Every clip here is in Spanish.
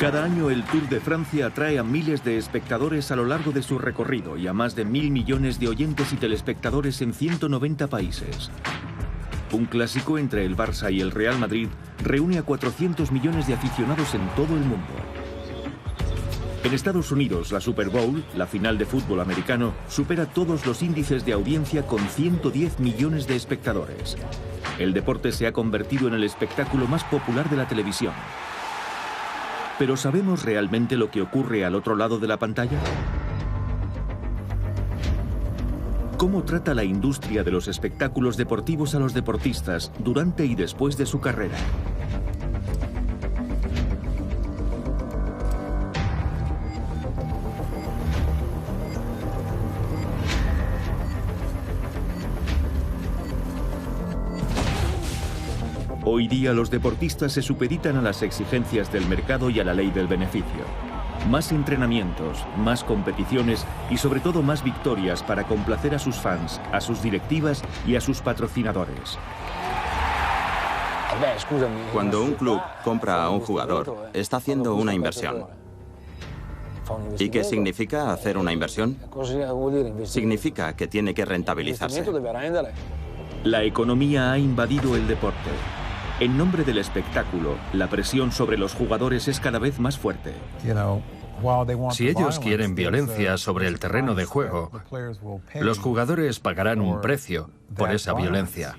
Cada año el Tour de Francia atrae a miles de espectadores a lo largo de su recorrido y a más de 1.000 millones de oyentes y telespectadores en 190 países. Un clásico entre el Barça y el Real Madrid reúne a 400 millones de aficionados en todo el mundo. En Estados Unidos, la Super Bowl, la final de fútbol americano, supera todos los índices de audiencia con 110 millones de espectadores. El deporte se ha convertido en el espectáculo más popular de la televisión. ¿Pero sabemos realmente lo que ocurre al otro lado de la pantalla? ¿Cómo trata la industria de los espectáculos deportivos a los deportistas durante y después de su carrera? Hoy día los deportistas se supeditan a las exigencias del mercado y a la ley del beneficio. Más entrenamientos, más competiciones y sobre todo más victorias para complacer a sus fans, a sus directivas y a sus patrocinadores. Cuando un club compra a un jugador, está haciendo una inversión. ¿Y qué significa hacer una inversión? Significa que tiene que rentabilizarse. La economía ha invadido el deporte. En nombre del espectáculo, la presión sobre los jugadores es cada vez más fuerte. Si ellos quieren violencia sobre el terreno de juego, los jugadores pagarán un precio por esa violencia.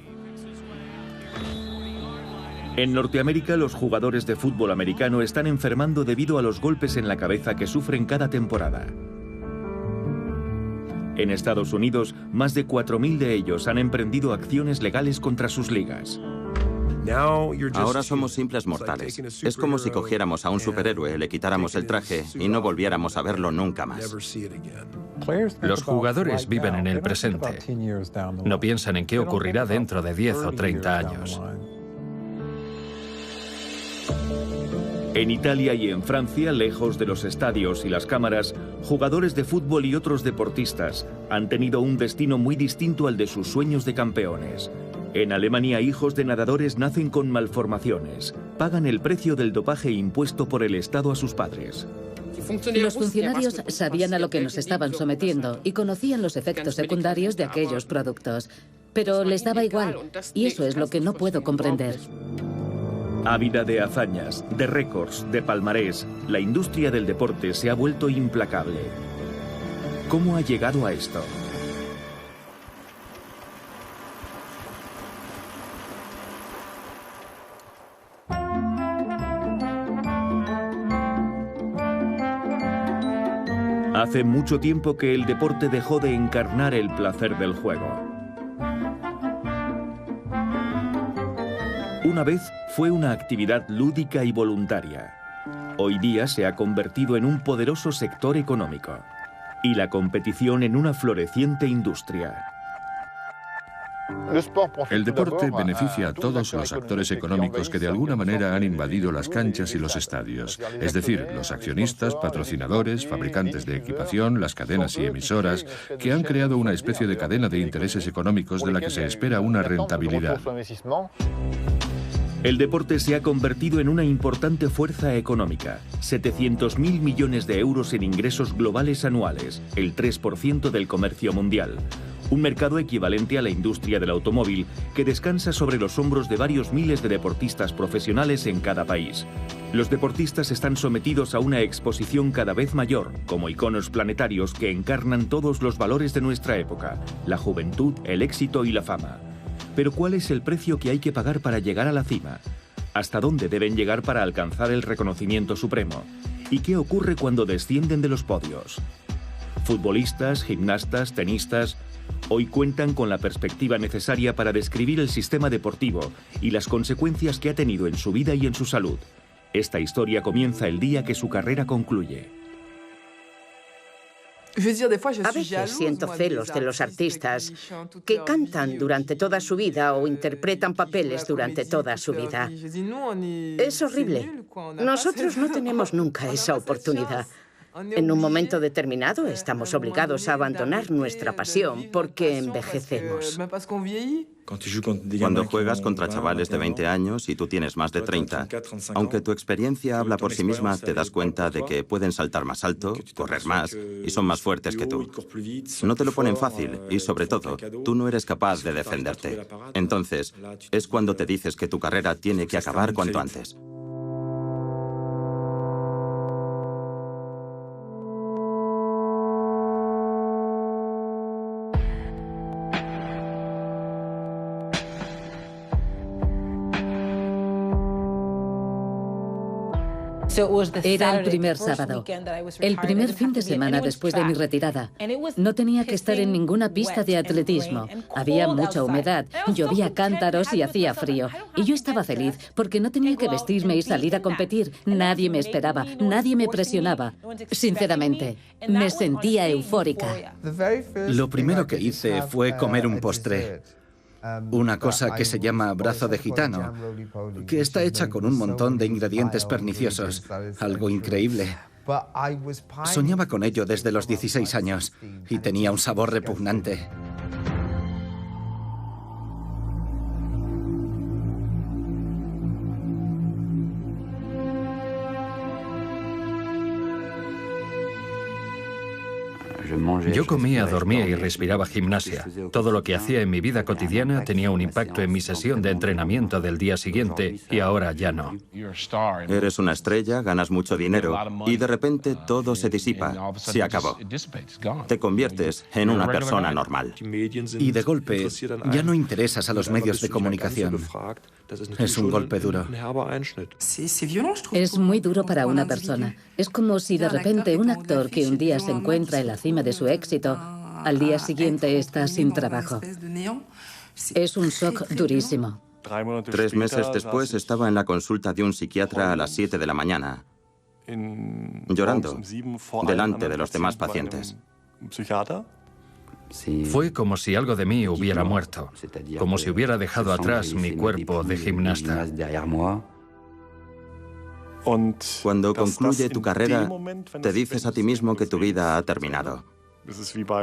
En Norteamérica, los jugadores de fútbol americano están enfermando debido a los golpes en la cabeza que sufren cada temporada. En Estados Unidos, más de 4.000 de ellos han emprendido acciones legales contra sus ligas. Ahora somos simples mortales. Es como si cogiéramos a un superhéroe, le quitáramos el traje y no volviéramos a verlo nunca más. Los jugadores viven en el presente. No piensan en qué ocurrirá dentro de 10 o 30 años. En Italia y en Francia, lejos de los estadios y las cámaras, jugadores de fútbol y otros deportistas han tenido un destino muy distinto al de sus sueños de campeones. En Alemania, hijos de nadadores nacen con malformaciones. Pagan el precio del dopaje impuesto por el Estado a sus padres. Los funcionarios sabían a lo que nos estaban sometiendo y conocían los efectos secundarios de aquellos productos. Pero les daba igual, y eso es lo que no puedo comprender. Ávida de hazañas, de récords, de palmarés, la industria del deporte se ha vuelto implacable. ¿Cómo ha llegado a esto? Hace mucho tiempo que el deporte dejó de encarnar el placer del juego. Una vez fue una actividad lúdica y voluntaria. Hoy día se ha convertido en un poderoso sector económico y la competición en una floreciente industria. El deporte beneficia a todos los actores económicos que de alguna manera han invadido las canchas y los estadios, es decir, los accionistas, patrocinadores, fabricantes de equipación, las cadenas y emisoras, que han creado una especie de cadena de intereses económicos de la que se espera una rentabilidad. El deporte se ha convertido en una importante fuerza económica. 700.000 millones de euros en ingresos globales anuales, el 3% del comercio mundial. Un mercado equivalente a la industria del automóvil que descansa sobre los hombros de varios miles de deportistas profesionales en cada país. Los deportistas están sometidos a una exposición cada vez mayor, como iconos planetarios que encarnan todos los valores de nuestra época: la juventud, el éxito y la fama. Pero ¿cuál es el precio que hay que pagar para llegar a la cima? ¿Hasta dónde deben llegar para alcanzar el reconocimiento supremo? ¿Y qué ocurre cuando descienden de los podios? Futbolistas, gimnastas, tenistas, hoy cuentan con la perspectiva necesaria para describir el sistema deportivo y las consecuencias que ha tenido en su vida y en su salud. Esta historia comienza el día que su carrera concluye. A veces siento celos de los artistas que cantan durante toda su vida o interpretan papeles durante toda su vida. Es horrible. Nosotros no tenemos nunca esa oportunidad. En un momento determinado estamos obligados a abandonar nuestra pasión porque envejecemos. Cuando juegas contra chavales de 20 años y tú tienes más de 30, aunque tu experiencia habla por sí misma, te das cuenta de que pueden saltar más alto, correr más y son más fuertes que tú. No te lo ponen fácil y, sobre todo, tú no eres capaz de defenderte. Entonces, es cuando te dices que tu carrera tiene que acabar cuanto antes. Era el primer sábado, el primer fin de semana después de mi retirada. No tenía que estar en ninguna pista de atletismo. Había mucha humedad, llovía cántaros y hacía frío. Y yo estaba feliz porque no tenía que vestirme y salir a competir. Nadie me esperaba, nadie me presionaba. Sinceramente, me sentía eufórica. Lo primero que hice fue comer un postre. Una cosa que se llama brazo de gitano, que está hecha con un montón de ingredientes perniciosos. Algo increíble. Soñaba con ello desde los 16 años y tenía un sabor repugnante. Yo comía, dormía y respiraba gimnasia. Todo lo que hacía en mi vida cotidiana tenía un impacto en mi sesión de entrenamiento del día siguiente y ahora ya no. Eres una estrella, ganas mucho dinero y de repente todo se disipa, se acabó. Te conviertes en una persona normal. Y de golpe ya no interesas a los medios de comunicación. Es un golpe duro. Es muy duro para una persona. Es como si de repente un actor que un día se encuentra en la cima de su éxito, al día siguiente está sin trabajo. Es un shock durísimo. 3 meses después estaba en la consulta de un psiquiatra a las 7 de la mañana, llorando, delante de los demás pacientes. Fue como si algo de mí hubiera muerto, como si hubiera dejado atrás mi cuerpo de gimnasta. Cuando concluye tu carrera, te dices a ti mismo que tu vida ha terminado.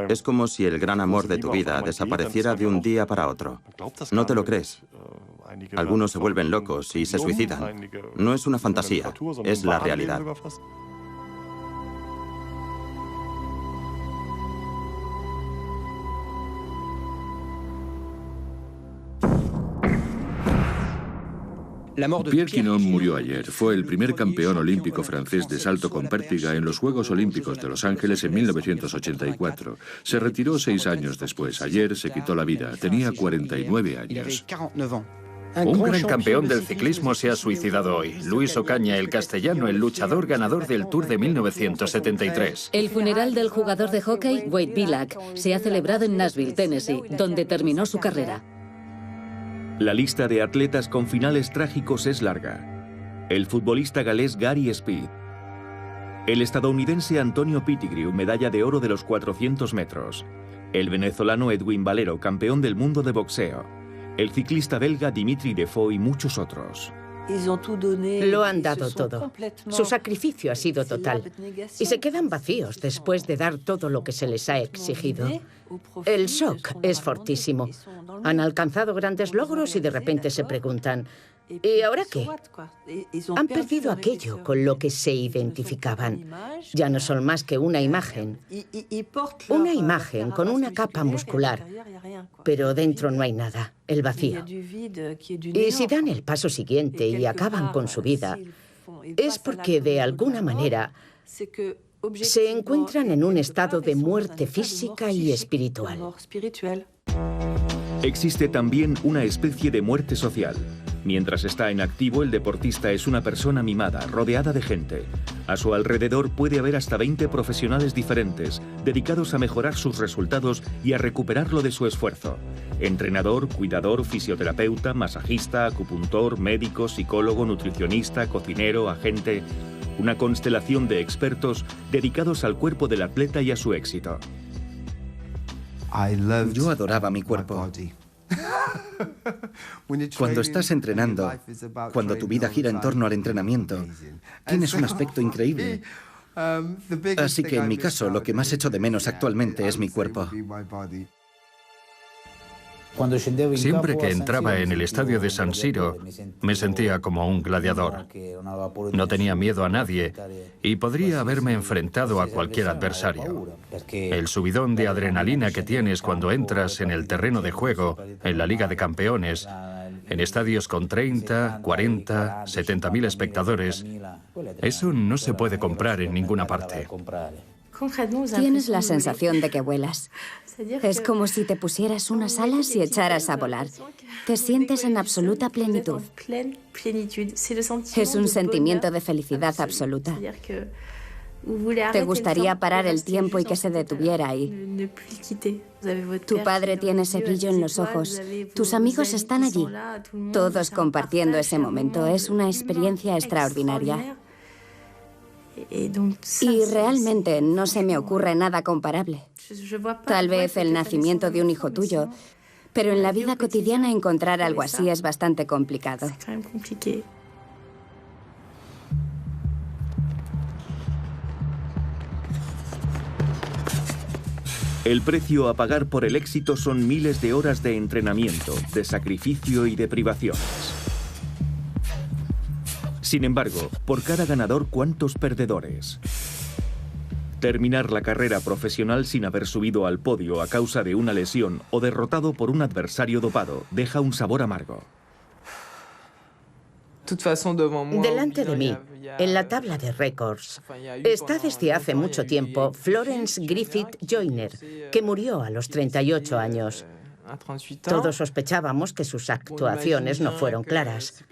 Es como si el gran amor de tu vida desapareciera de un día para otro. No te lo crees. Algunos se vuelven locos y se suicidan. No es una fantasía, es la realidad. Pierre Quinon murió ayer. Fue el primer campeón olímpico francés de salto con pértiga en los Juegos Olímpicos de Los Ángeles en 1984. Se retiró 6 años después. Ayer se quitó la vida. Tenía 49 años. Un gran campeón del ciclismo se ha suicidado hoy. Luis Ocaña, el castellano, el luchador ganador del Tour de 1973. El funeral del jugador de hockey, Wade Billack, se ha celebrado en Nashville, Tennessee, donde terminó su carrera. La lista de atletas con finales trágicos es larga. El futbolista galés Gary Speed. El estadounidense Antonio Pettigrew, medalla de oro de los 400 metros. El venezolano Edwin Valero, campeón del mundo de boxeo. El ciclista belga Dimitri Defoe y muchos otros. Lo han dado todo. Su sacrificio ha sido total. Y se quedan vacíos después de dar todo lo que se les ha exigido. El shock es fortísimo. Han alcanzado grandes logros y de repente se preguntan, ¿y ahora qué? Han perdido aquello con lo que se identificaban. Ya no son más que una imagen. Una imagen con una capa muscular. Pero dentro no hay nada, el vacío. Y si dan el paso siguiente y acaban con su vida, es porque de alguna manera se encuentran en un estado de muerte física y espiritual. Existe también una especie de muerte social. Mientras está en activo, el deportista es una persona mimada, rodeada de gente. A su alrededor puede haber hasta 20 profesionales diferentes, dedicados a mejorar sus resultados y a recuperarlo de su esfuerzo. Entrenador, cuidador, fisioterapeuta, masajista, acupuntor, médico, psicólogo, nutricionista, cocinero, agente. Una constelación de expertos dedicados al cuerpo del atleta y a su éxito. Yo adoraba mi cuerpo. Cuando estás entrenando, cuando tu vida gira en torno al entrenamiento, tienes un aspecto increíble. Así que en mi caso, lo que más echo de menos actualmente es mi cuerpo. Siempre que entraba en el estadio de San Siro, me sentía como un gladiador. No tenía miedo a nadie y podría haberme enfrentado a cualquier adversario. El subidón de adrenalina que tienes cuando entras en el terreno de juego, en la Liga de Campeones, en estadios con 30, 40, 70.000 espectadores, eso no se puede comprar en ninguna parte. Tienes la sensación de que vuelas. Es como si te pusieras unas alas y echaras a volar. Te sientes en absoluta plenitud. Es un sentimiento de felicidad absoluta. Te gustaría parar el tiempo y que se detuviera ahí. Tu padre tiene ese brillo en los ojos. Tus amigos están allí. Todos compartiendo ese momento. Es una experiencia extraordinaria. Y realmente no se me ocurre nada comparable. Tal vez el nacimiento de un hijo tuyo, pero en la vida cotidiana encontrar algo así es bastante complicado. El precio a pagar por el éxito son miles de horas de entrenamiento, de sacrificio y de privaciones. Sin embargo, por cada ganador, ¿cuántos perdedores? Terminar la carrera profesional sin haber subido al podio a causa de una lesión o derrotado por un adversario dopado deja un sabor amargo. Delante de mí, en la tabla de récords, está desde hace mucho tiempo Florence Griffith Joyner, que murió a los 38 años. Todos sospechábamos que sus actuaciones no fueron claras.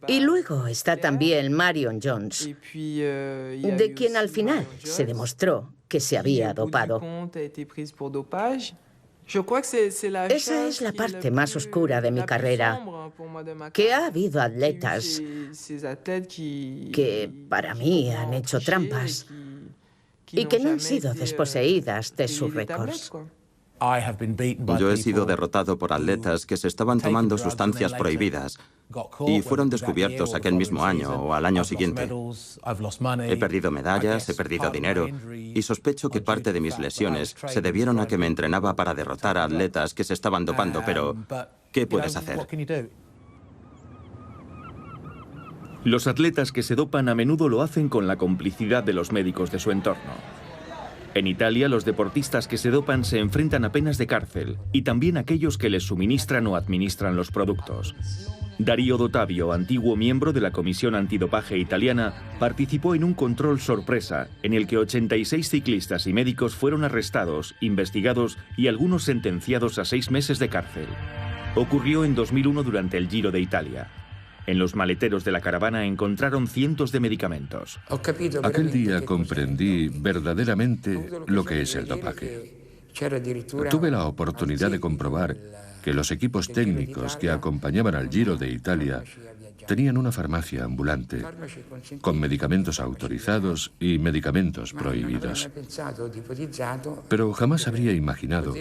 Y luego está también Marion Jones, de quien al final se demostró que se había dopado. Esa es la parte más oscura de mi carrera, que ha habido atletas que para mí han hecho trampas y que no han sido desposeídas de sus récords. Yo he sido derrotado por atletas que se estaban tomando sustancias prohibidas y fueron descubiertos aquel mismo año o al año siguiente. He perdido medallas, he perdido dinero y sospecho que parte de mis lesiones se debieron a que me entrenaba para derrotar a atletas que se estaban dopando, pero ¿qué puedes hacer? Los atletas que se dopan a menudo lo hacen con la complicidad de los médicos de su entorno. En Italia, los deportistas que se dopan se enfrentan a penas de cárcel y también aquellos que les suministran o administran los productos. Darío D'Ottavio, antiguo miembro de la Comisión Antidopaje italiana, participó en un control sorpresa en el que 86 ciclistas y médicos fueron arrestados, investigados y algunos sentenciados a 6 meses de cárcel. Ocurrió en 2001 durante el Giro de Italia. En los maleteros de la caravana encontraron cientos de medicamentos. Aquel día comprendí verdaderamente lo que es el dopaje. Tuve la oportunidad de comprobar que los equipos técnicos que acompañaban al Giro de Italia tenían una farmacia ambulante con medicamentos autorizados y medicamentos prohibidos. Pero jamás habría imaginado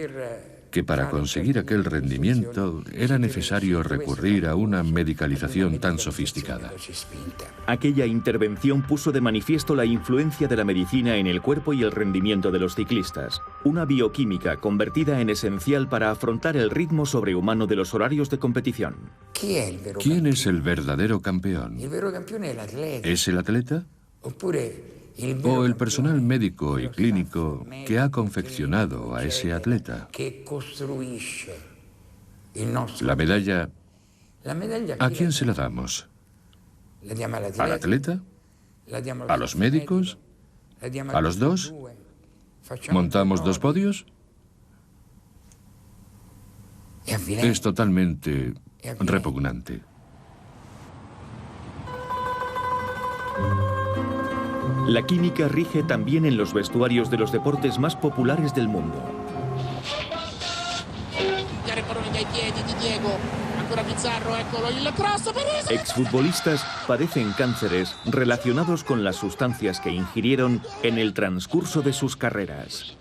que para conseguir aquel rendimiento era necesario recurrir a una medicalización tan sofisticada. Aquella intervención puso de manifiesto la influencia de la medicina en el cuerpo y el rendimiento de los ciclistas, una bioquímica convertida en esencial para afrontar el ritmo sobrehumano de los horarios de competición. ¿Quién es el verdadero campeón? ¿Es el atleta? ¿O el personal médico y clínico que ha confeccionado a ese atleta? La medalla, ¿a quién se la damos? ¿Al atleta? ¿A los médicos? ¿A los dos? ¿Montamos 2 podios? Es totalmente repugnante. La química rige también en los vestuarios de los deportes más populares del mundo. Exfutbolistas padecen cánceres relacionados con las sustancias que ingirieron en el transcurso de sus carreras.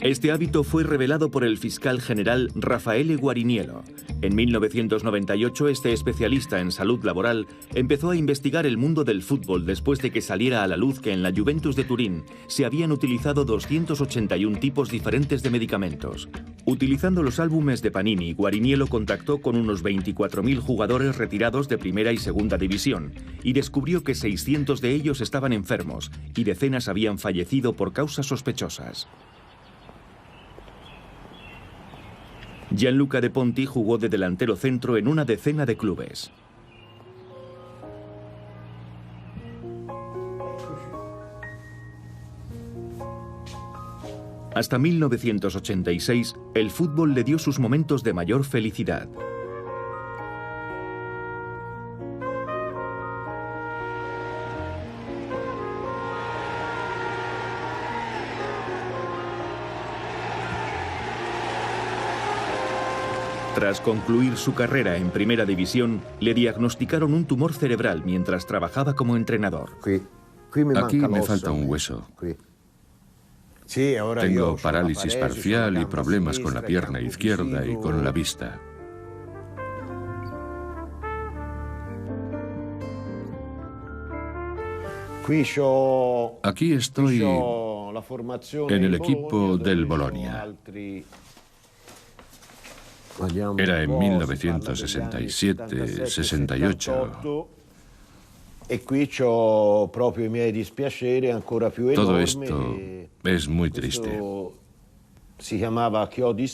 Este hábito fue revelado por el fiscal general Raffaele Guariniello. En 1998, este especialista en salud laboral empezó a investigar el mundo del fútbol después de que saliera a la luz que en la Juventus de Turín se habían utilizado 281 tipos diferentes de medicamentos. Utilizando los álbumes de Panini, Guariniello contactó con unos 24.000 jugadores retirados de primera y segunda división y descubrió que 600 de ellos estaban enfermos y decenas habían fallecido por causas sospechosas. Gianluca De Ponti jugó de delantero centro en una decena de clubes. Hasta 1986, el fútbol le dio sus momentos de mayor felicidad. Tras concluir su carrera en Primera División, le diagnosticaron un tumor cerebral mientras trabajaba como entrenador. Aquí me falta un hueso. Tengo parálisis parcial y problemas con la pierna izquierda y con la vista. Aquí estoy en el equipo del Bolonia. Era en 1967, 68. Todo esto es muy triste.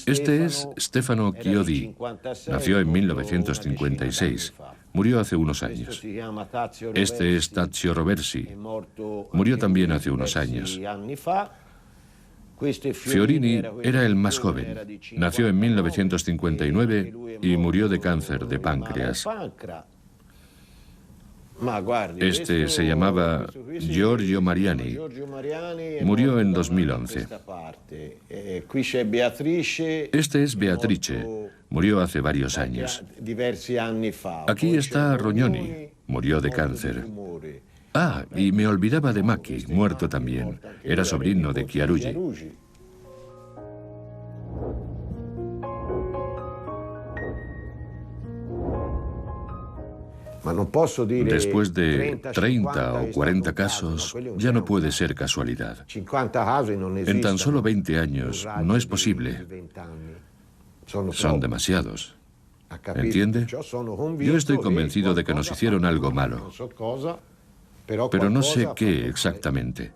Este es Stefano Chiodi. Nació en 1956. Murió hace unos años. Este es Tazio Roversi. Murió también hace unos años. Fiorini era el más joven. Nació en 1959 y murió de cáncer de páncreas. Este se llamaba Giorgio Mariani. Murió en 2011. Este es Beatrice. Murió hace varios años. Aquí está Rognoni. Murió de cáncer. Ah, y me olvidaba de Macchi, muerto también. Era sobrino de Chiaruggi. Después de 30 o 40 casos, ya no puede ser casualidad. En tan solo 20 años no es posible. Son demasiados. ¿Entiende? Yo estoy convencido de que nos hicieron algo malo, pero no sé qué exactamente.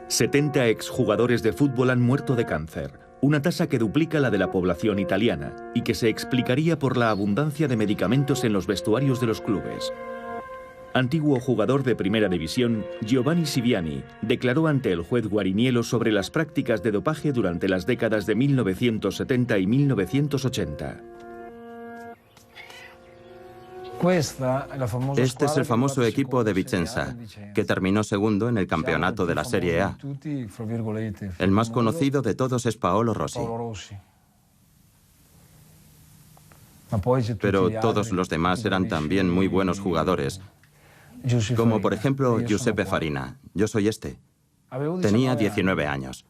70 exjugadores de fútbol han muerto de cáncer, una tasa que duplica la de la población italiana y que se explicaría por la abundancia de medicamentos en los vestuarios de los clubes. Antiguo jugador de Primera División, Giovanni Siviani declaró ante el juez Guariniello sobre las prácticas de dopaje durante las décadas de 1970 y 1980. Este es el famoso equipo de Vicenza, que terminó segundo en el campeonato de la Serie A. El más conocido de todos es Paolo Rossi. Pero todos los demás eran también muy buenos jugadores, como por ejemplo Giuseppe Farina. Yo soy este. Tenía 19 años.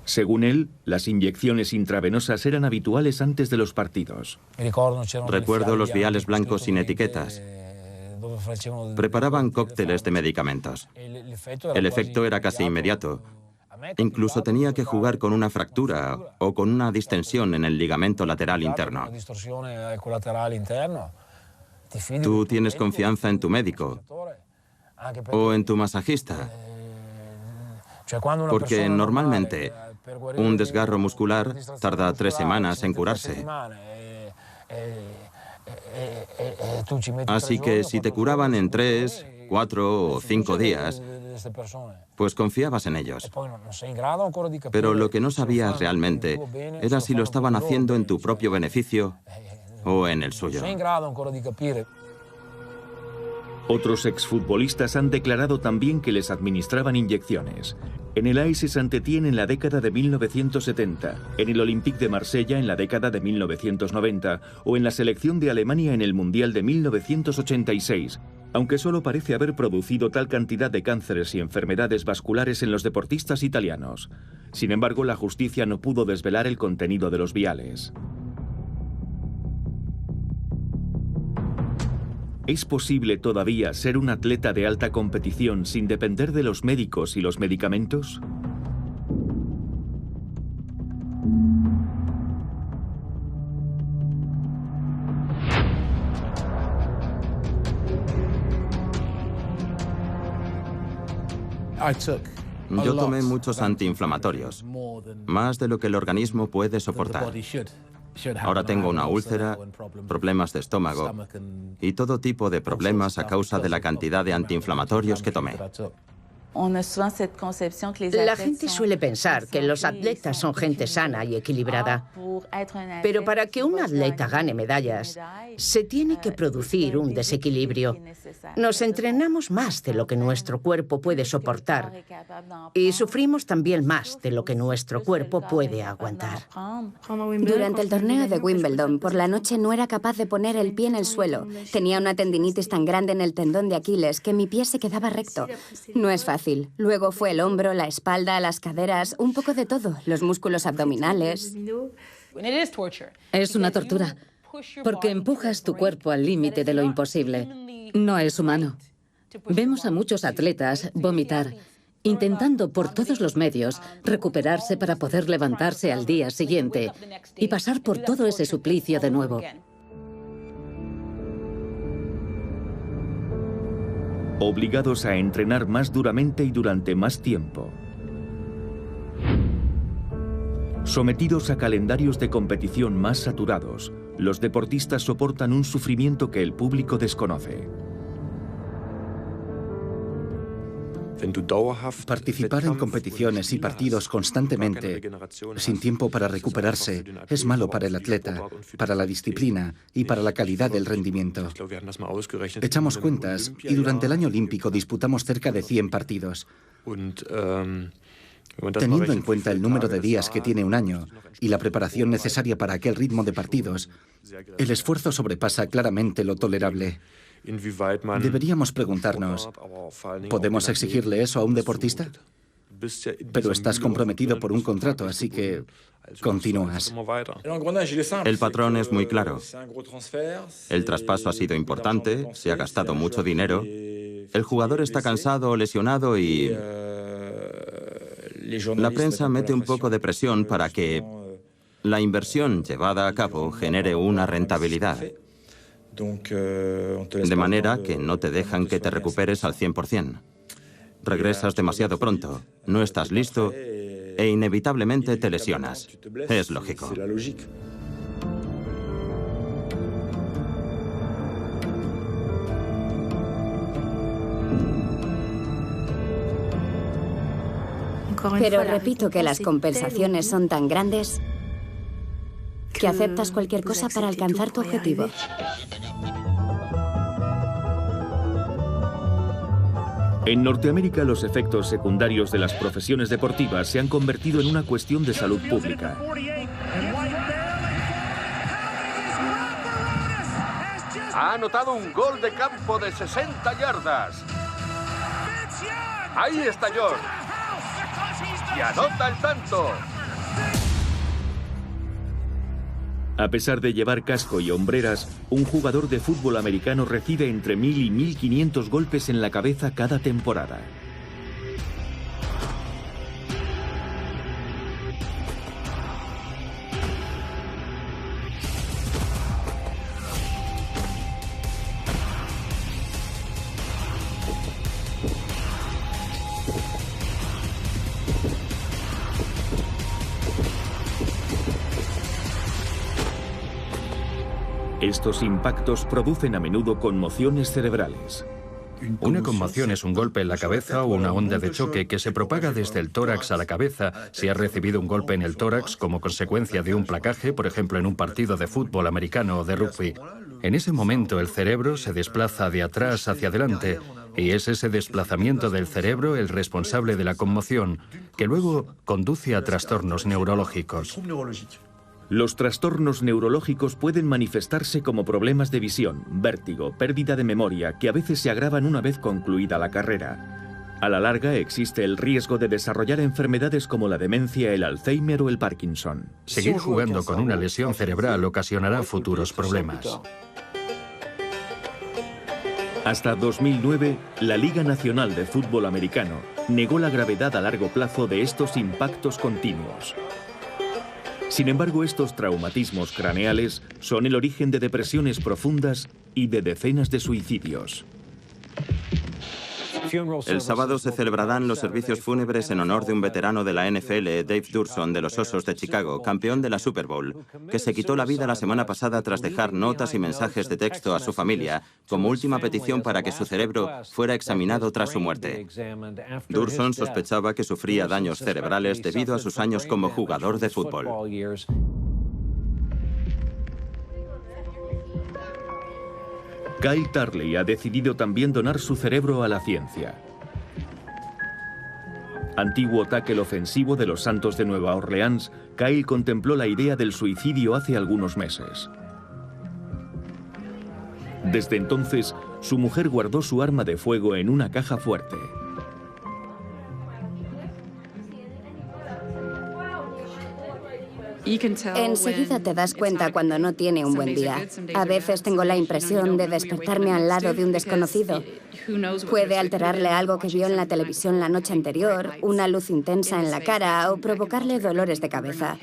Según él, las inyecciones intravenosas eran habituales antes de los partidos. Recuerdo los viales blancos sin etiquetas. Preparaban cócteles de medicamentos. El efecto era casi inmediato. Incluso tenía que jugar con una fractura o con una distensión en el ligamento lateral interno. ¿Tú tienes confianza en tu médico o en tu masajista? Porque normalmente un desgarro muscular tarda 3 semanas en curarse. Así que si te curaban en 3, 4 o 5 días, pues confiabas en ellos. Pero lo que no sabías realmente era si lo estaban haciendo en tu propio beneficio o en el suyo. Otros exfutbolistas han declarado también que les administraban inyecciones. En el AS Saint-Étienne en la década de 1970, en el Olympique de Marsella en la década de 1990 o en la selección de Alemania en el Mundial de 1986. aunque solo parece haber producido tal cantidad de cánceres y enfermedades vasculares en los deportistas italianos. Sin embargo, la justicia no pudo desvelar el contenido de los viales. ¿Es posible todavía ser un atleta de alta competición sin depender de los médicos y los medicamentos? Yo tomé muchos antiinflamatorios, más de lo que el organismo puede soportar. Ahora tengo una úlcera, problemas de estómago y todo tipo de problemas a causa de la cantidad de antiinflamatorios que tomé. La gente suele pensar que los atletas son gente sana y equilibrada. Pero para que un atleta gane medallas, se tiene que producir un desequilibrio. Nos entrenamos más de lo que nuestro cuerpo puede soportar y sufrimos también más de lo que nuestro cuerpo puede aguantar. Durante el torneo de Wimbledon, por la noche no era capaz de poner el pie en el suelo. Tenía una tendinitis tan grande en el tendón de Aquiles que mi pie se quedaba recto. No es fácil. Luego fue el hombro, la espalda, las caderas, un poco de todo, los músculos abdominales. Es una tortura, porque empujas tu cuerpo al límite de lo imposible. No es humano. Vemos a muchos atletas vomitar, intentando por todos los medios recuperarse para poder levantarse al día siguiente y pasar por todo ese suplicio de nuevo. Obligados a entrenar más duramente y durante más tiempo. Sometidos a calendarios de competición más saturados, los deportistas soportan un sufrimiento que el público desconoce. Participar en competiciones y partidos constantemente, sin tiempo para recuperarse, es malo para el atleta, para la disciplina y para la calidad del rendimiento. Echamos cuentas y durante el año olímpico disputamos cerca de 100 partidos. Teniendo en cuenta el número de días que tiene un año y la preparación necesaria para aquel ritmo de partidos, el esfuerzo sobrepasa claramente lo tolerable. Deberíamos preguntarnos, ¿podemos exigirle eso a un deportista? Pero estás comprometido por un contrato, así que continúas. El patrón es muy claro. El traspaso ha sido importante, se ha gastado mucho dinero, el jugador está cansado o lesionado y la prensa mete un poco de presión para que la inversión llevada a cabo genere una rentabilidad. De manera que no te dejan que te recuperes al 100%. Regresas demasiado pronto, no estás listo e inevitablemente te lesionas. Es lógico. Pero repito que las compensaciones son tan grandes que aceptas cualquier cosa para alcanzar tu objetivo. En Norteamérica, los efectos secundarios de las profesiones deportivas se han convertido en una cuestión de salud pública. Ha anotado un gol de campo de 60 yardas. Ahí está George. Y anota el tanto. A pesar de llevar casco y hombreras, un jugador de fútbol americano recibe entre 1000 y 1500 golpes en la cabeza cada temporada. Estos impactos producen a menudo conmociones cerebrales. Una conmoción es un golpe en la cabeza o una onda de choque que se propaga desde el tórax a la cabeza si has recibido un golpe en el tórax como consecuencia de un placaje, por ejemplo en un partido de fútbol americano o de rugby. En ese momento el cerebro se desplaza de atrás hacia adelante y es ese desplazamiento del cerebro el responsable de la conmoción, que luego conduce a trastornos neurológicos. Los trastornos neurológicos pueden manifestarse como problemas de visión, vértigo, pérdida de memoria, que a veces se agravan una vez concluida la carrera. A la larga existe el riesgo de desarrollar enfermedades como la demencia, el Alzheimer o el Parkinson. Seguir jugando con una lesión cerebral ocasionará futuros problemas. Hasta 2009, la Liga Nacional de Fútbol Americano negó la gravedad a largo plazo de estos impactos continuos. Sin embargo, estos traumatismos craneales son el origen de depresiones profundas y de decenas de suicidios. El sábado se celebrarán los servicios fúnebres en honor de un veterano de la NFL, Dave Durson, de los Osos de Chicago, campeón de la Super Bowl, que se quitó la vida la semana pasada tras dejar notas y mensajes de texto a su familia como última petición para que su cerebro fuera examinado tras su muerte. Durson sospechaba que sufría daños cerebrales debido a sus años como jugador de fútbol. Kyle Turley ha decidido también donar su cerebro a la ciencia. Antiguo tackle ofensivo de los Santos de Nueva Orleans, Kyle contempló la idea del suicidio hace algunos meses. Desde entonces, su mujer guardó su arma de fuego en una caja fuerte. Enseguida te das cuenta cuando no tiene un buen día. A veces tengo la impresión de despertarme al lado de un desconocido. Puede alterarle algo que vio en la televisión la noche anterior, una luz intensa en la cara o provocarle dolores de cabeza.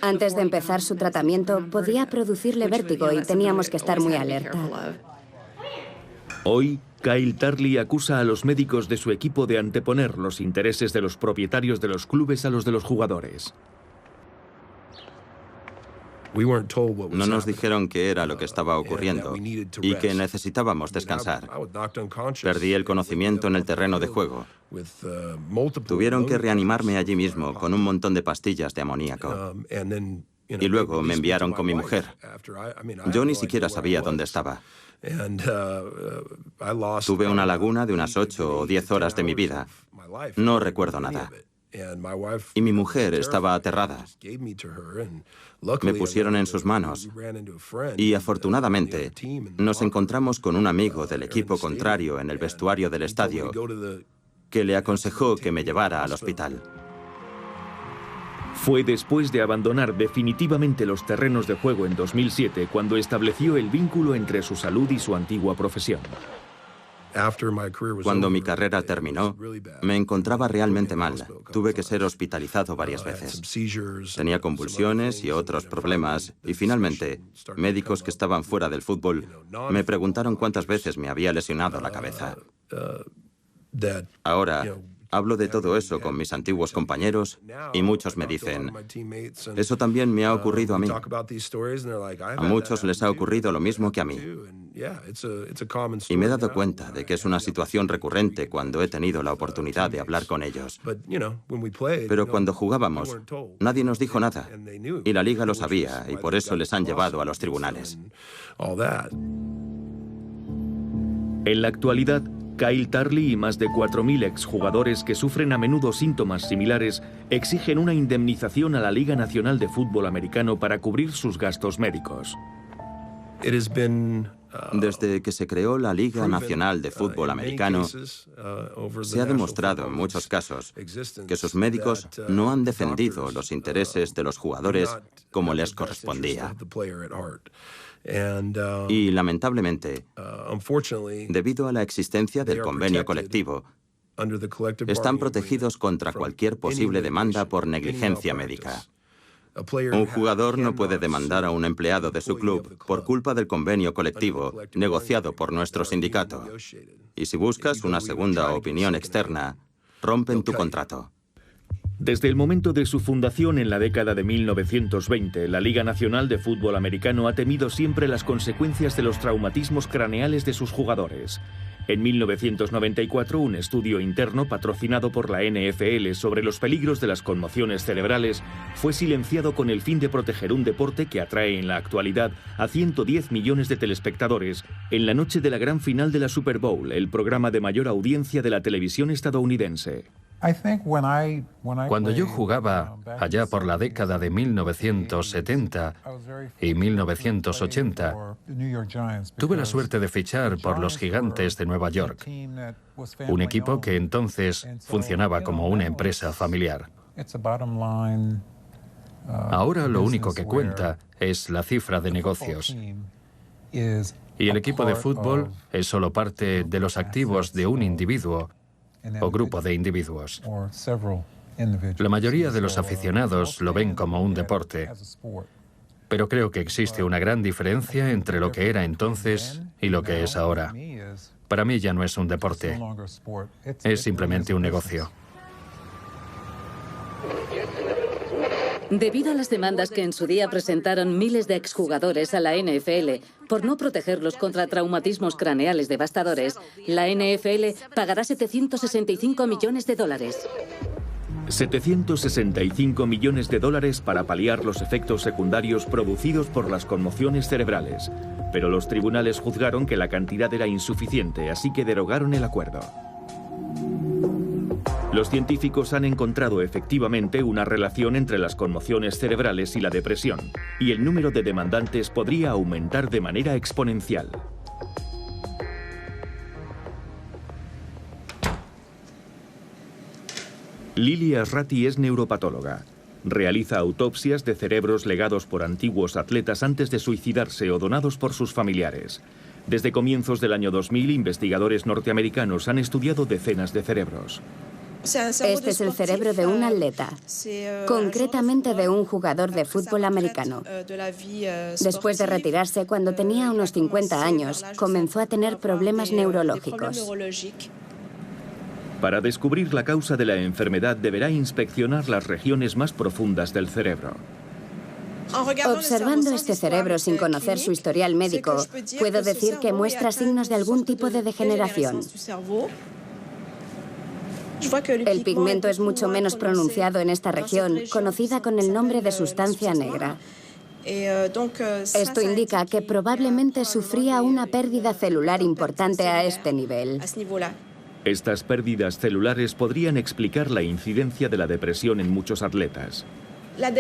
Antes de empezar su tratamiento, podía producirle vértigo y teníamos que estar muy alerta. Hoy, Kyle Turley acusa a los médicos de su equipo de anteponer los intereses de los propietarios de los clubes a los de los jugadores. No nos dijeron qué era lo que estaba ocurriendo y que necesitábamos descansar. Perdí el conocimiento en el terreno de juego. Tuvieron que reanimarme allí mismo con un montón de pastillas de amoníaco. Y luego me enviaron con mi mujer. Yo ni siquiera sabía dónde estaba. Tuve una laguna de unas 8 o 10 horas de mi vida. No recuerdo nada. Y mi mujer estaba aterrada. Me pusieron en sus manos y afortunadamente nos encontramos con un amigo del equipo contrario en el vestuario del estadio que le aconsejó que me llevara al hospital. Fue después de abandonar definitivamente los terrenos de juego en 2007 cuando estableció el vínculo entre su salud y su antigua profesión. Cuando mi carrera terminó, me encontraba realmente mal. Tuve que ser hospitalizado varias veces. Tenía convulsiones y otros problemas, y finalmente, médicos que estaban fuera del fútbol me preguntaron cuántas veces me había lesionado la cabeza. Ahora, hablo de todo eso con mis antiguos compañeros y muchos me dicen, eso también me ha ocurrido a mí. A muchos les ha ocurrido lo mismo que a mí. Y me he dado cuenta de que es una situación recurrente cuando he tenido la oportunidad de hablar con ellos. Pero cuando jugábamos, nadie nos dijo nada. Y la liga lo sabía y por eso les han llevado a los tribunales. En la actualidad, Kyle Turley y más de 4.000 exjugadores que sufren a menudo síntomas similares exigen una indemnización a la Liga Nacional de Fútbol Americano para cubrir sus gastos médicos. Desde que se creó la Liga Nacional de Fútbol Americano, se ha demostrado en muchos casos que sus médicos no han defendido los intereses de los jugadores como les correspondía. Y, lamentablemente, debido a la existencia del convenio colectivo, están protegidos contra cualquier posible demanda por negligencia médica. Un jugador no puede demandar a un empleado de su club por culpa del convenio colectivo negociado por nuestro sindicato. Y si buscas una segunda opinión externa, rompen tu contrato. Desde el momento de su fundación en la década de 1920, la Liga Nacional de Fútbol Americano ha temido siempre las consecuencias de los traumatismos craneales de sus jugadores. En 1994, un estudio interno patrocinado por la NFL sobre los peligros de las conmociones cerebrales fue silenciado con el fin de proteger un deporte que atrae en la actualidad a 110 millones de telespectadores en la noche de la gran final de la Super Bowl, el programa de mayor audiencia de la televisión estadounidense. Cuando yo jugaba allá por la década de 1970 y 1980, tuve la suerte de fichar por los Gigantes de Nueva York, un equipo que entonces funcionaba como una empresa familiar. Ahora lo único que cuenta es la cifra de negocios. Y el equipo de fútbol es solo parte de los activos de un individuo o grupo de individuos. La mayoría de los aficionados lo ven como un deporte, pero creo que existe una gran diferencia entre lo que era entonces y lo que es ahora. Para mí ya no es un deporte, es simplemente un negocio. Debido a las demandas que en su día presentaron miles de exjugadores a la NFL por no protegerlos contra traumatismos craneales devastadores, la NFL pagará $765 millones. 765 millones de dólares para paliar los efectos secundarios producidos por las conmociones cerebrales. Pero los tribunales juzgaron que la cantidad era insuficiente, así que derogaron el acuerdo. Los científicos han encontrado efectivamente una relación entre las conmociones cerebrales y la depresión, y el número de demandantes podría aumentar de manera exponencial. Lily Asrati es neuropatóloga. Realiza autopsias de cerebros legados por antiguos atletas antes de suicidarse o donados por sus familiares. Desde comienzos del año 2000, investigadores norteamericanos han estudiado decenas de cerebros. Este es el cerebro de un atleta, concretamente de un jugador de fútbol americano. Después de retirarse, cuando tenía unos 50 años, comenzó a tener problemas neurológicos. Para descubrir la causa de la enfermedad, deberá inspeccionar las regiones más profundas del cerebro. Observando este cerebro sin conocer su historial médico, puedo decir que muestra signos de algún tipo de degeneración. El pigmento es mucho menos pronunciado en esta región, conocida con el nombre de sustancia negra. Esto indica que probablemente sufría una pérdida celular importante a este nivel. Estas pérdidas celulares podrían explicar la incidencia de la depresión en muchos atletas.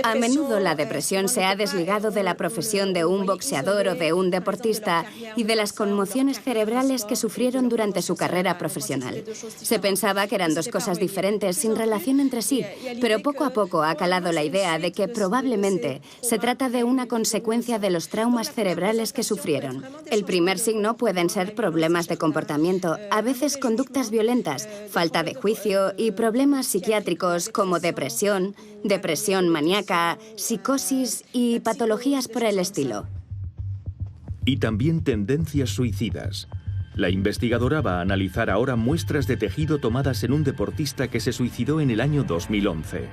A menudo la depresión se ha desligado de la profesión de un boxeador o de un deportista y de las conmociones cerebrales que sufrieron durante su carrera profesional. Se pensaba que eran dos cosas diferentes, sin relación entre sí, pero poco a poco ha calado la idea de que probablemente se trata de una consecuencia de los traumas cerebrales que sufrieron. El primer signo pueden ser problemas de comportamiento, a veces conductas violentas, falta de juicio y problemas psiquiátricos como depresión maníaca, psicosis y patologías por el estilo. Y también tendencias suicidas. La investigadora va a analizar ahora muestras de tejido tomadas en un deportista que se suicidó en el año 2011.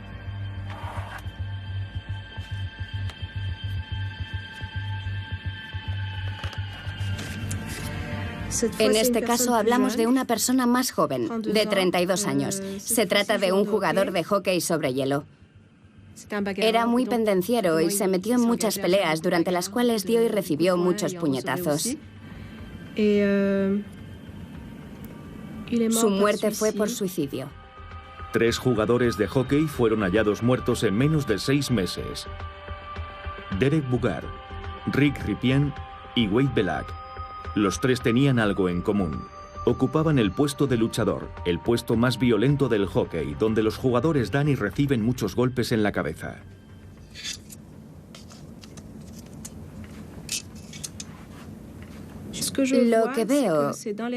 En este caso hablamos de una persona más joven, de 32 años. Se trata de un jugador de hockey sobre hielo. Era muy pendenciero y se metió en muchas peleas, durante las cuales dio y recibió muchos puñetazos. Su muerte fue por suicidio. 3 jugadores de hockey fueron hallados muertos en menos de 6 meses. Derek Boogaard, Rick Ripien y Wade Belak. Los 3 tenían algo en común. Ocupaban el puesto de luchador, el puesto más violento del hockey, donde los jugadores dan y reciben muchos golpes en la cabeza. Lo que veo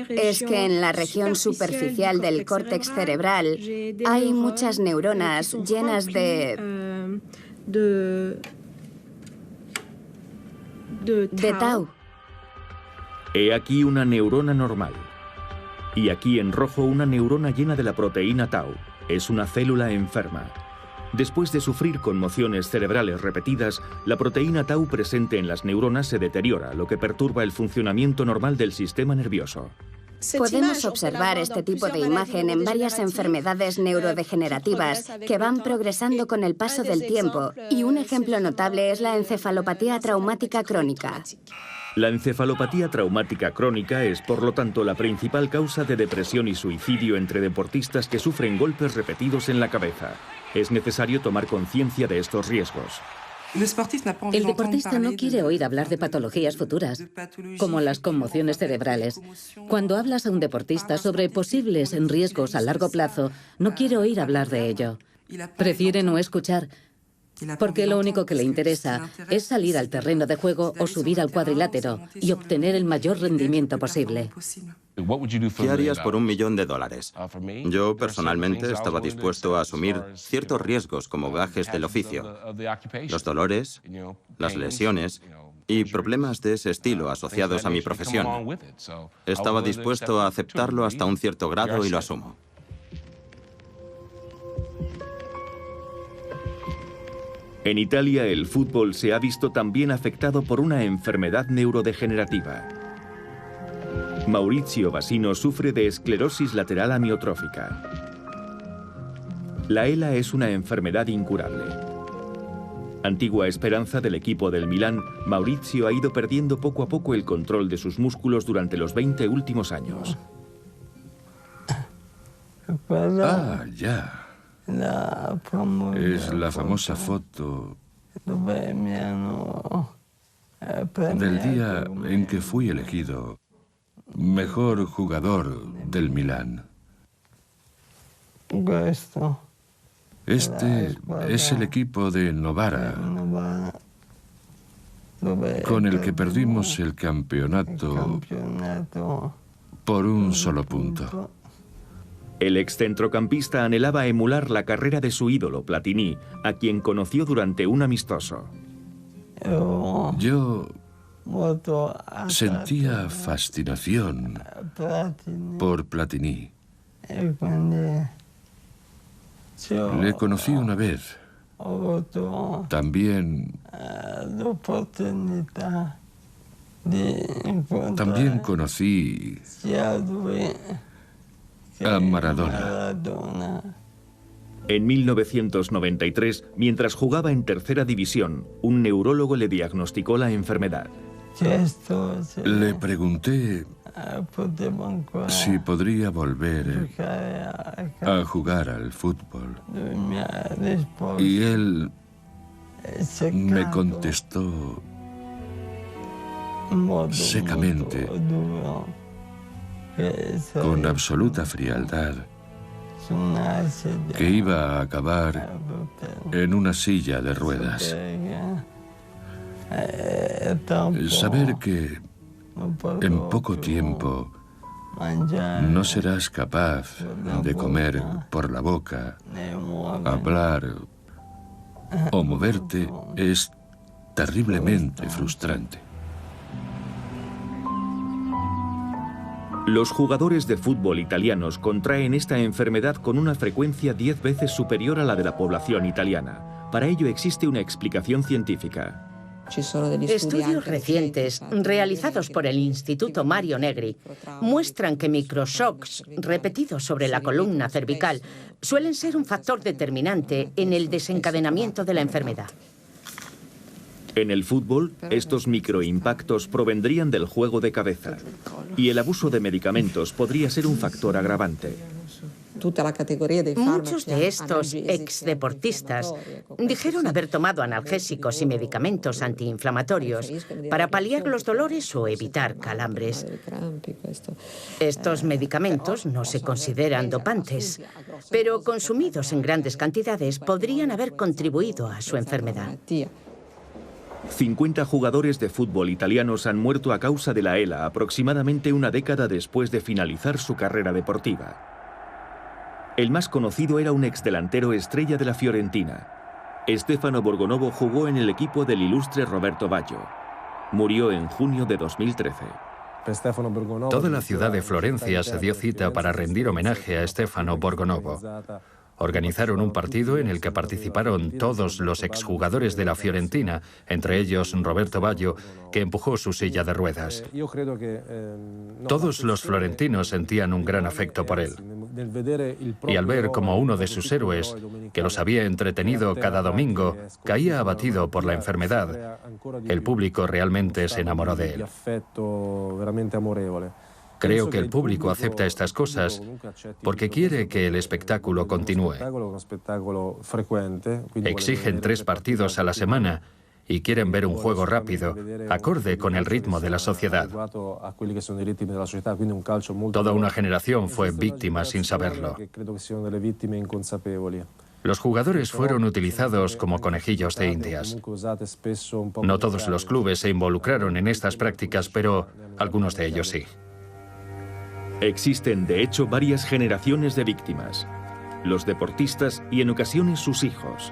es que en la región superficial del córtex cerebral hay muchas neuronas llenas de tau. He aquí una neurona normal. Y aquí en rojo una neurona llena de la proteína tau. Es una célula enferma. Después de sufrir conmociones cerebrales repetidas, la proteína tau presente en las neuronas se deteriora, lo que perturba el funcionamiento normal del sistema nervioso. Podemos observar este tipo de imagen en varias enfermedades neurodegenerativas que van progresando con el paso del tiempo, y un ejemplo notable es la encefalopatía traumática crónica. La encefalopatía traumática crónica es, por lo tanto, la principal causa de depresión y suicidio entre deportistas que sufren golpes repetidos en la cabeza. Es necesario tomar conciencia de estos riesgos. El deportista no quiere oír hablar de patologías futuras, como las conmociones cerebrales. Cuando hablas a un deportista sobre posibles riesgos a largo plazo, no quiere oír hablar de ello. Prefiere no escuchar, porque lo único que le interesa es salir al terreno de juego o subir al cuadrilátero y obtener el mayor rendimiento posible. ¿Qué harías por $1 millón? Yo, personalmente, estaba dispuesto a asumir ciertos riesgos como gajes del oficio, los dolores, las lesiones y problemas de ese estilo asociados a mi profesión. Estaba dispuesto a aceptarlo hasta un cierto grado y lo asumo. En Italia, el fútbol se ha visto también afectado por una enfermedad neurodegenerativa. Maurizio Basino sufre de esclerosis lateral amiotrófica. La ELA es una enfermedad incurable. Antigua esperanza del equipo del Milán, Maurizio ha ido perdiendo poco a poco el control de sus músculos durante los 20 últimos años. Ah, ya. Es la famosa foto del día en que fui elegido mejor jugador del Milán. Este es el equipo de Novara, con el que perdimos el campeonato por un solo punto. El excentrocampista anhelaba emular la carrera de su ídolo, Platini, a quien conoció durante un amistoso. Yo sentía fascinación por Platini. Le conocí una vez. También conocí a Maradona. En 1993, mientras jugaba en tercera división, un neurólogo le diagnosticó la enfermedad. Le pregunté si podría volver a jugar al fútbol. Y él me contestó secamente, con absoluta frialdad, que iba a acabar en una silla de ruedas. Saber que en poco tiempo no serás capaz de comer por la boca, hablar o moverte es terriblemente frustrante. Los jugadores de fútbol italianos contraen esta enfermedad con una frecuencia 10 veces superior a la de la población italiana. Para ello existe una explicación científica. Estudios recientes realizados por el Instituto Mario Negri muestran que microshocks repetidos sobre la columna cervical suelen ser un factor determinante en el desencadenamiento de la enfermedad. En el fútbol, estos microimpactos provendrían del juego de cabeza y el abuso de medicamentos podría ser un factor agravante. Muchos de estos exdeportistas dijeron haber tomado analgésicos y medicamentos antiinflamatorios para paliar los dolores o evitar calambres. Estos medicamentos no se consideran dopantes, pero consumidos en grandes cantidades podrían haber contribuido a su enfermedad. 50 jugadores de fútbol italianos han muerto a causa de la ELA aproximadamente una década después de finalizar su carrera deportiva. El más conocido era un exdelantero estrella de la Fiorentina. Stefano Borgonovo jugó en el equipo del ilustre Roberto Baggio. Murió en junio de 2013. Toda la ciudad de Florencia se dio cita para rendir homenaje a Stefano Borgonovo. Organizaron un partido en el que participaron todos los exjugadores de la Fiorentina, entre ellos Roberto Baggio, que empujó su silla de ruedas. Todos los florentinos sentían un gran afecto por él. Y al ver como uno de sus héroes, que los había entretenido cada domingo, caía abatido por la enfermedad, el público realmente se enamoró de él. Creo que el público acepta estas cosas porque quiere que el espectáculo continúe. Exigen 3 partidos a la semana y quieren ver un juego rápido, acorde con el ritmo de la sociedad. Toda una generación fue víctima sin saberlo. Los jugadores fueron utilizados como conejillos de indias. No todos los clubes se involucraron en estas prácticas, pero algunos de ellos sí. Existen, de hecho, varias generaciones de víctimas. Los deportistas y, en ocasiones, sus hijos.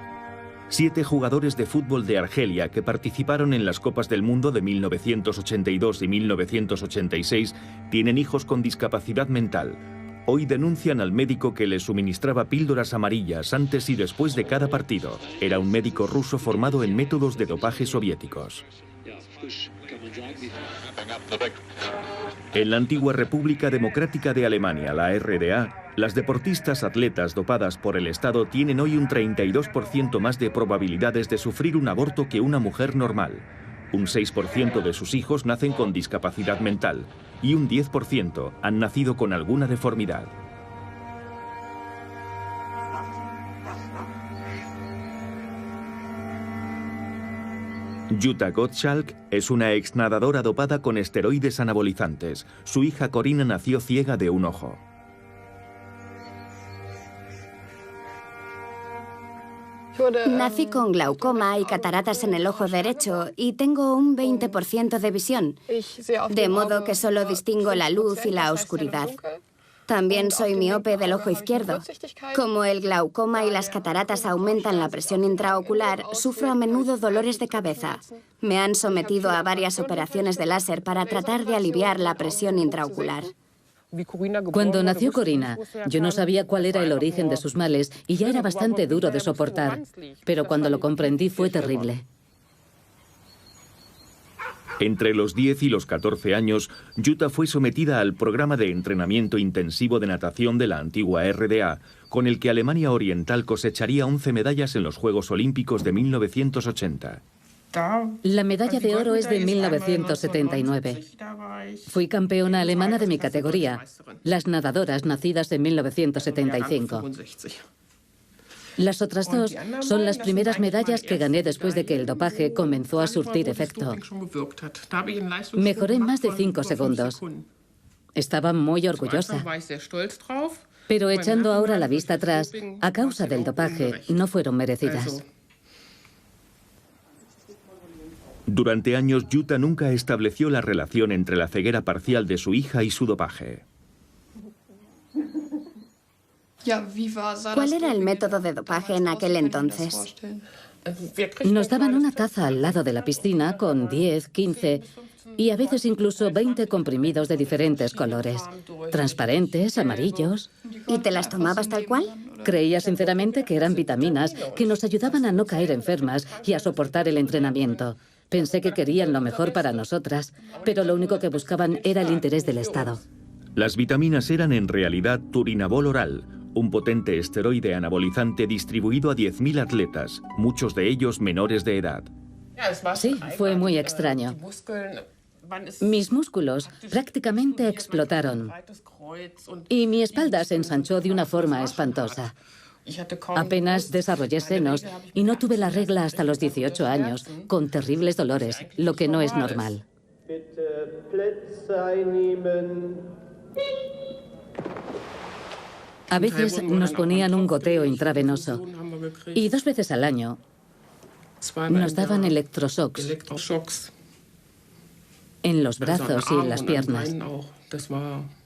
7 jugadores de fútbol de Argelia que participaron en las Copas del Mundo de 1982 y 1986 tienen hijos con discapacidad mental. Hoy denuncian al médico que les suministraba píldoras amarillas antes y después de cada partido. Era un médico ruso formado en métodos de dopaje soviéticos. En la antigua República Democrática de Alemania, la RDA, las deportistas atletas dopadas por el Estado tienen hoy un 32% más de probabilidades de sufrir un aborto que una mujer normal. Un 6% de sus hijos nacen con discapacidad mental y un 10% han nacido con alguna deformidad. Jutta Gottschalk es una exnadadora dopada con esteroides anabolizantes. Su hija Corina nació ciega de un ojo. Nací con glaucoma y cataratas en el ojo derecho y tengo un 20% de visión, de modo que solo distingo la luz y la oscuridad. También soy miope del ojo izquierdo. Como el glaucoma y las cataratas aumentan la presión intraocular, sufro a menudo dolores de cabeza. Me han sometido a varias operaciones de láser para tratar de aliviar la presión intraocular. Cuando nació Corina, yo no sabía cuál era el origen de sus males y ya era bastante duro de soportar, pero cuando lo comprendí fue terrible. Entre los 10 y los 14 años, Jutta fue sometida al programa de entrenamiento intensivo de natación de la antigua RDA, con el que Alemania Oriental cosecharía 11 medallas en los Juegos Olímpicos de 1980. La medalla de oro es de 1979. Fui campeona alemana de mi categoría, las nadadoras nacidas en 1975. Las otras 2 son las primeras medallas que gané después de que el dopaje comenzó a surtir efecto. Mejoré más de 5 segundos. Estaba muy orgullosa. Pero echando ahora la vista atrás, a causa del dopaje, no fueron merecidas. Durante años, Jutta nunca estableció la relación entre la ceguera parcial de su hija y su dopaje. ¿Cuál era el método de dopaje en aquel entonces? Nos daban una taza al lado de la piscina con 10, 15 y a veces incluso 20 comprimidos de diferentes colores. Transparentes, amarillos. ¿Y te las tomabas tal cual? Creía sinceramente que eran vitaminas que nos ayudaban a no caer enfermas y a soportar el entrenamiento. Pensé que querían lo mejor para nosotras, pero lo único que buscaban era el interés del Estado. Las vitaminas eran en realidad turinabol oral, un potente esteroide anabolizante distribuido a 10.000 atletas, muchos de ellos menores de edad. Sí, fue muy extraño. Mis músculos prácticamente explotaron y mi espalda se ensanchó de una forma espantosa. Apenas desarrollé senos y no tuve la regla hasta los 18 años, con terribles dolores, lo que no es normal. A veces nos ponían un goteo intravenoso y 2 veces al año nos daban electroshocks en los brazos y en las piernas.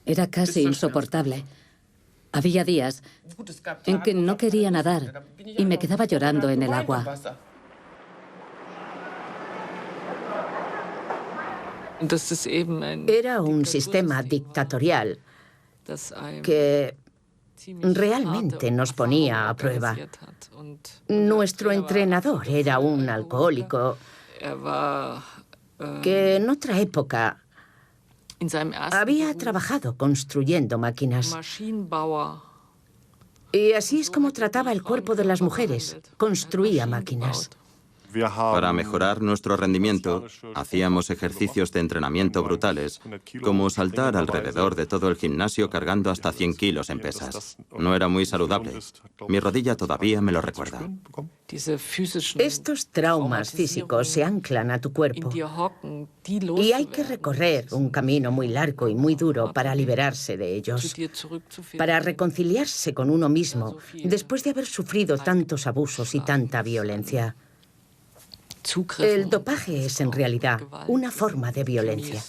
Era casi insoportable. Había días en que no quería nadar y me quedaba llorando en el agua. Era un sistema dictatorial que Realmente nos ponía a prueba. Nuestro entrenador era un alcohólico que en otra época había trabajado construyendo máquinas. Y así es como trataba el cuerpo de las mujeres. Construía máquinas. Para mejorar nuestro rendimiento, hacíamos ejercicios de entrenamiento brutales, como saltar alrededor de todo el gimnasio cargando hasta 100 kilos en pesas. No era muy saludable. Mi rodilla todavía me lo recuerda. Estos traumas físicos se anclan a tu cuerpo y hay que recorrer un camino muy largo y muy duro para liberarse de ellos, para reconciliarse con uno mismo después de haber sufrido tantos abusos y tanta violencia. El dopaje es en realidad una forma de violencia.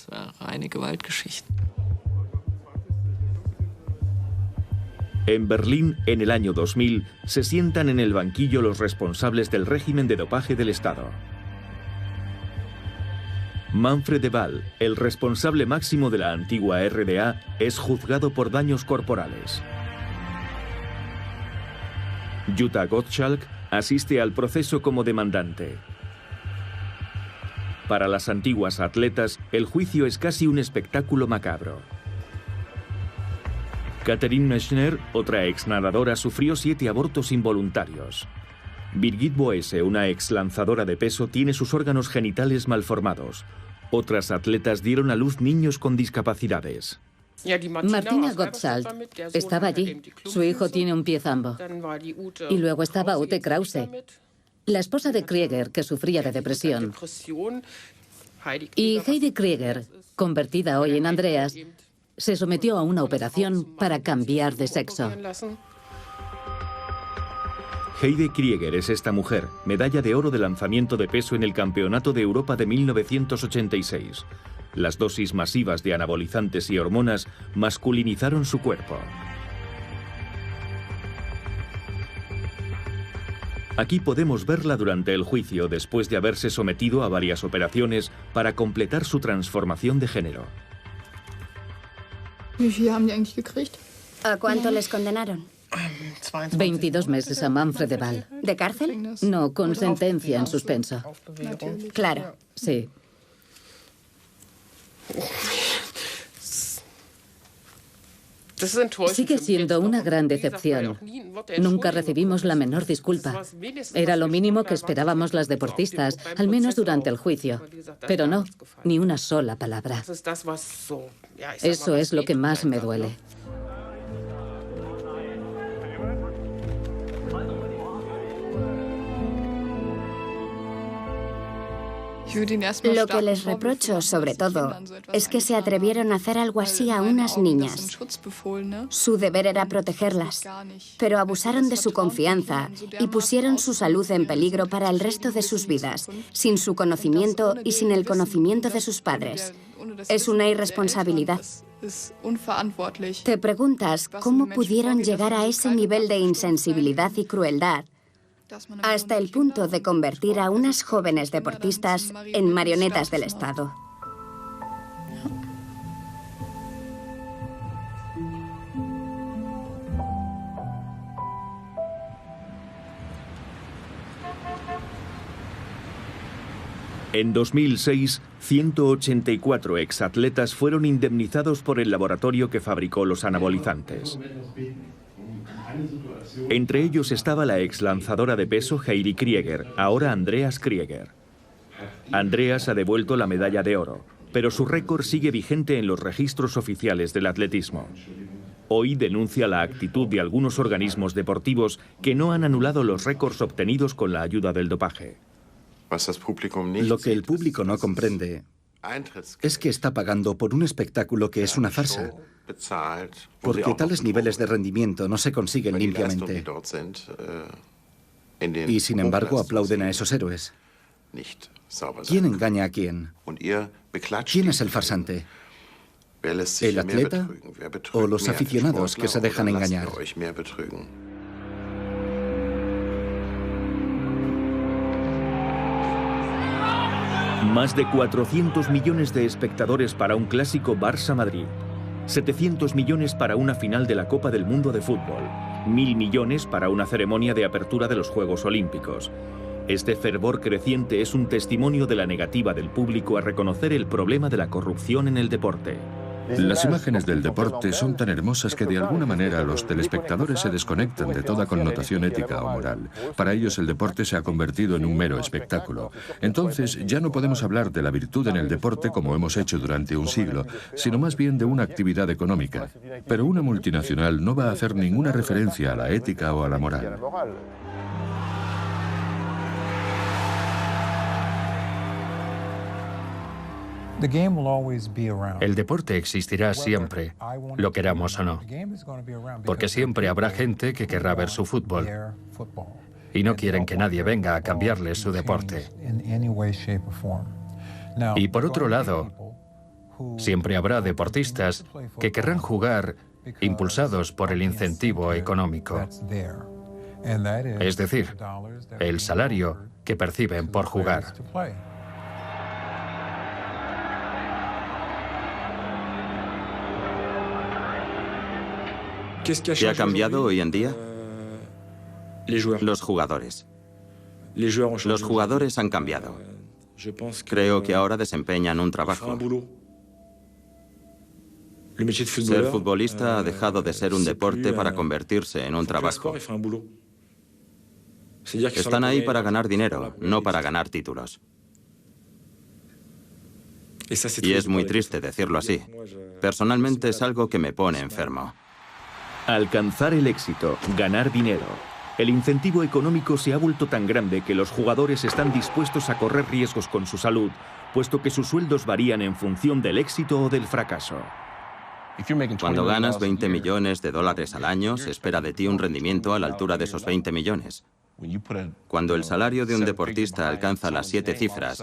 En Berlín, en el año 2000, se sientan en el banquillo los responsables del régimen de dopaje del Estado. Manfred de Waal, el responsable máximo de la antigua RDA, es juzgado por daños corporales. Jutta Gottschalk asiste al proceso como demandante. Para las antiguas atletas, el juicio es casi un espectáculo macabro. Catherine Mechner, otra ex-nadadora, sufrió 7 abortos involuntarios. Birgit Boese, una ex-lanzadora de peso, tiene sus órganos genitales malformados. Otras atletas dieron a luz niños con discapacidades. Martina Gottschalk estaba allí. Su hijo tiene un pie zambo. Y luego estaba Ute Krause, la esposa de Krieger, que sufría de depresión. Y Heidi Krieger, convertida hoy en Andreas, se sometió a una operación para cambiar de sexo. Heidi Krieger es esta mujer, medalla de oro de lanzamiento de peso en el Campeonato de Europa de 1986. Las dosis masivas de anabolizantes y hormonas masculinizaron su cuerpo. Aquí podemos verla durante el juicio después de haberse sometido a varias operaciones para completar su transformación de género. ¿A cuánto les condenaron? 22 meses a Manfred de Waal. ¿De cárcel? No, con sentencia en suspenso. Claro. Sí. Sigue siendo una gran decepción. Nunca recibimos la menor disculpa. Era lo mínimo que esperábamos las deportistas, al menos durante el juicio. Pero no, ni una sola palabra. Eso es lo que más me duele. Lo que les reprocho, sobre todo, es que se atrevieron a hacer algo así a unas niñas. Su deber era protegerlas, pero abusaron de su confianza y pusieron su salud en peligro para el resto de sus vidas, sin su conocimiento y sin el conocimiento de sus padres. Es una irresponsabilidad. Te preguntas cómo pudieron llegar a ese nivel de insensibilidad y crueldad, hasta el punto de convertir a unas jóvenes deportistas en marionetas del Estado. En 2006, 184 exatletas fueron indemnizados por el laboratorio que fabricó los anabolizantes. Entre ellos estaba la ex-lanzadora de peso Heidi Krieger, ahora Andreas Krieger. Andreas ha devuelto la medalla de oro, pero su récord sigue vigente en los registros oficiales del atletismo. Hoy denuncia la actitud de algunos organismos deportivos que no han anulado los récords obtenidos con la ayuda del dopaje. Lo que el público no comprende es que está pagando por un espectáculo que es una farsa, porque tales niveles de rendimiento no se consiguen limpiamente. Y sin embargo aplauden a esos héroes. ¿Quién engaña a quién? ¿Quién es el farsante? ¿El atleta o los aficionados que se dejan engañar? Más de 400 millones de espectadores para un clásico Barça-Madrid. 700 millones para una final de la Copa del Mundo de fútbol, 1.000 millones para una ceremonia de apertura de los Juegos Olímpicos. Este fervor creciente es un testimonio de la negativa del público a reconocer el problema de la corrupción en el deporte. Las imágenes del deporte son tan hermosas que de alguna manera los telespectadores se desconectan de toda connotación ética o moral. Para ellos el deporte se ha convertido en un mero espectáculo. Entonces ya no podemos hablar de la virtud en el deporte como hemos hecho durante un siglo, sino más bien de una actividad económica. Pero una multinacional no va a hacer ninguna referencia a la ética o a la moral. El deporte existirá siempre, lo queramos o no, porque siempre habrá gente que querrá ver su fútbol y no quieren que nadie venga a cambiarles su deporte. Y por otro lado, siempre habrá deportistas que querrán jugar impulsados por el incentivo económico, es decir, el salario que perciben por jugar. ¿Qué ha cambiado hoy en día? Los jugadores. Los jugadores han cambiado. Creo que ahora desempeñan un trabajo. Ser futbolista ha dejado de ser un deporte para convertirse en un trabajo. Están ahí para ganar dinero, no para ganar títulos. Y es muy triste decirlo así. Personalmente es algo que me pone enfermo. Alcanzar el éxito, ganar dinero. El incentivo económico se ha vuelto tan grande que los jugadores están dispuestos a correr riesgos con su salud, puesto que sus sueldos varían en función del éxito o del fracaso. Cuando ganas 20 millones de dólares al año, se espera de ti un rendimiento a la altura de esos 20 millones. Cuando el salario de un deportista alcanza las 7 cifras,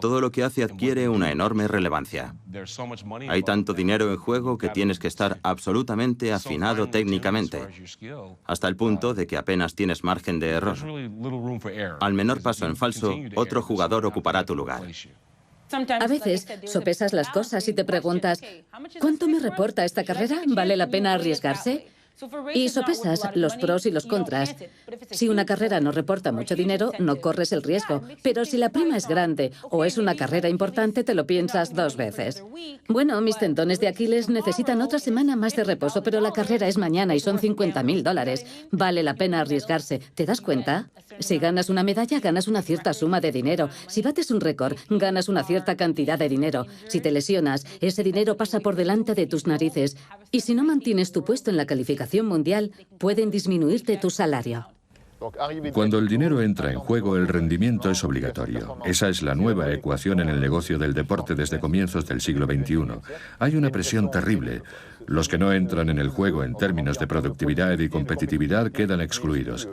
todo lo que hace adquiere una enorme relevancia. Hay tanto dinero en juego que tienes que estar absolutamente afinado técnicamente, hasta el punto de que apenas tienes margen de error. Al menor paso en falso, otro jugador ocupará tu lugar. A veces sopesas las cosas y te preguntas, ¿cuánto me reporta esta carrera? ¿Vale la pena arriesgarse? Y sopesas los pros y los contras. Si una carrera no reporta mucho dinero, no corres el riesgo. Pero si la prima es grande o es una carrera importante, te lo piensas 2 veces. Bueno, mis tendones de Aquiles necesitan otra semana más de reposo, pero la carrera es mañana y son $50.000. Vale la pena arriesgarse. ¿Te das cuenta? Si ganas una medalla, ganas una cierta suma de dinero. Si bates un récord, ganas una cierta cantidad de dinero. Si te lesionas, ese dinero pasa por delante de tus narices. Y si no mantienes tu puesto en la calificación mundial, pueden disminuirte tu salario. Cuando el dinero entra en juego, el rendimiento es obligatorio. Esa es la nueva ecuación en el negocio del deporte desde comienzos del siglo XXI. Hay una presión terrible. Los que no entran en el juego en términos de productividad y competitividad quedan excluidos.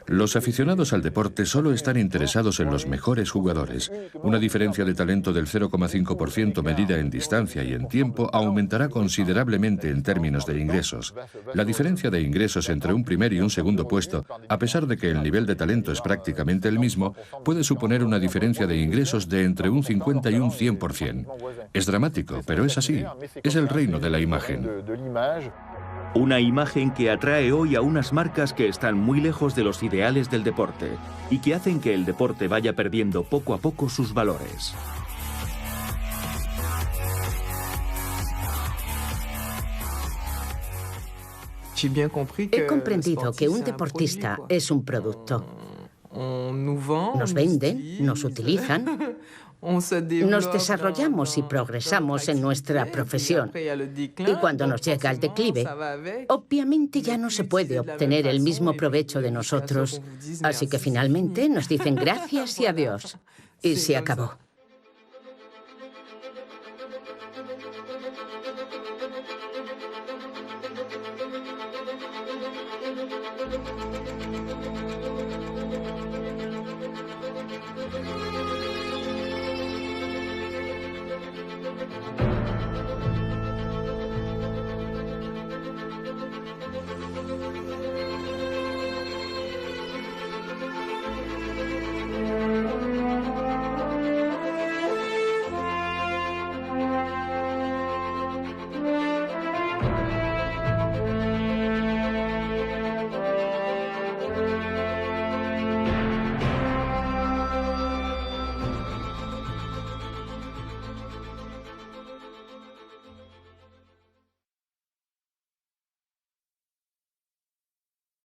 Los aficionados al deporte solo están interesados en los mejores jugadores. Una diferencia de talento del 0,5% medida en distancia y en tiempo aumentará considerablemente en términos de ingresos. La diferencia de ingresos entre un primer y un segundo puesto, a pesar de que el nivel de talento es prácticamente el mismo, puede suponer una diferencia de ingresos de entre un 50 y un 100%. Es dramático, pero es así. Es el reino de la imagen. Una imagen que atrae hoy a unas marcas que están muy lejos de los ideales del deporte y que hacen que el deporte vaya perdiendo poco a poco sus valores. He comprendido que un deportista es un producto. Nos venden, nos utilizan, nos desarrollamos y progresamos en nuestra profesión. Y cuando nos llega el declive, obviamente ya no se puede obtener el mismo provecho de nosotros. Así que finalmente nos dicen gracias y adiós. Y se acabó.